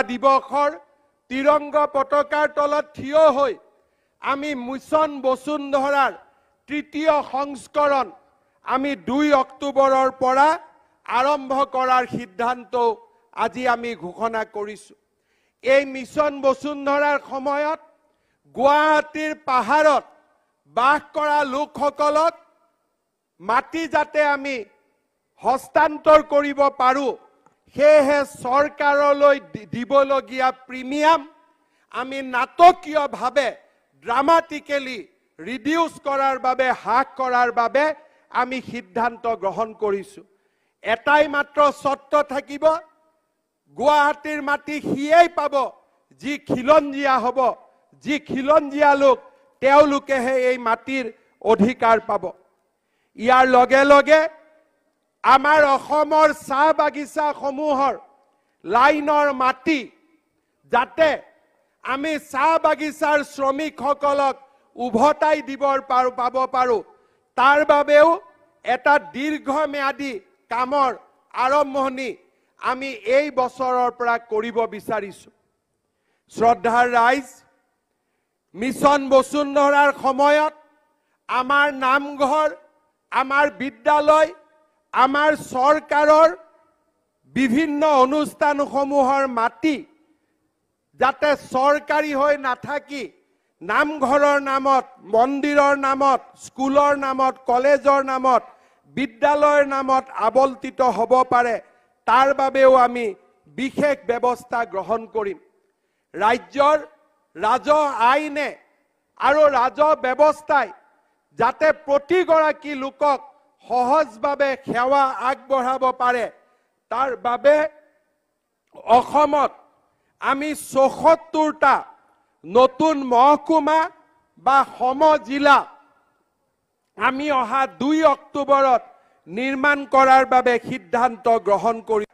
দিৱসৰ তিৰংগ পতাকাৰ তলত থিয় হৈ আমি মিছন বসুন্ধৰাৰ তৃতীয় সংস্কৰণ আমি 2 অক্টোবৰৰ পৰা আৰম্ভ কৰাৰ সিদ্ধান্ত আজি আমি ঘোষণা কৰিছো। এই মিছন বসুন্ধৰাৰ সময়ত গুৱাহাটীৰ পাহাৰত বাস কৰা লোকসকলক মাটি যাতে আমি হস্তান্তৰ কৰিব পাৰোঁ, সেয়েহে চৰকাৰলৈ দিবলগীয়া প্ৰিমিয়াম আমি নাটকীয়ভাৱে ড্ৰামাটিকেলি ৰিডিউচ কৰাৰ বাবে হ্ৰাস কৰাৰ বাবে আমি সিদ্ধান্ত গ্ৰহণ কৰিছোঁ। এটাই মাত্ৰ চৰ্ত থাকিব, গুৱাহাটীৰ মাটি সিয়েই পাব যি খিলঞ্জীয়া হ'ব, যি খিলঞ্জীয়া লোক তেওঁলোকেহে এই মাটিৰ অধিকাৰ পাব। ইয়াৰ লগে লগে আমাৰ অসমৰ চাহ বাগিচাসমূহৰ লাইনৰ মাটি যাতে আমি চাহ বাগিচাৰ শ্ৰমিকসকলক উভতাই পাব পাৰোঁ, তাৰ বাবেও এটা দীৰ্ঘম্যাদী কামৰ আৰম্ভণি আমি এই বছৰৰ পৰা কৰিব বিচাৰিছোঁ। শ্ৰদ্ধাৰ ৰাইজ, মিছন বসুন্ধৰাৰ সময়ত আমাৰ নামঘৰ, আমাৰ বিদ্যালয়, আমাৰ চৰকাৰৰ বিভিন্ন অনুষ্ঠানসমূহৰ মাটি যাতে চৰকাৰী হৈ নাথাকি নামঘৰৰ নামত, মন্দিৰৰ নামত, স্কুলৰ নামত, কলেজৰ নামত, বিদ্যালয়ৰ নামত আবণ্টিত হ'ব পাৰে, তাৰ বাবেও আমি বিশেষ ব্যৱস্থা গ্ৰহণ কৰিম। ৰাজ্যৰ ৰাজহ আইনে আৰু ৰাজহ ব্যৱস্থাই যাতে প্ৰতিগৰাকী লোকক সহজভাৱে সেৱা আগবঢ়াব পাৰে, তাৰ বাবে অসমত আমি ৭৪টা নতুন মহকুমা বা সমজিলা আমি অহা 2 অক্টোবৰত নিৰ্মাণ কৰাৰ বাবে সিদ্ধান্ত গ্ৰহণ কৰি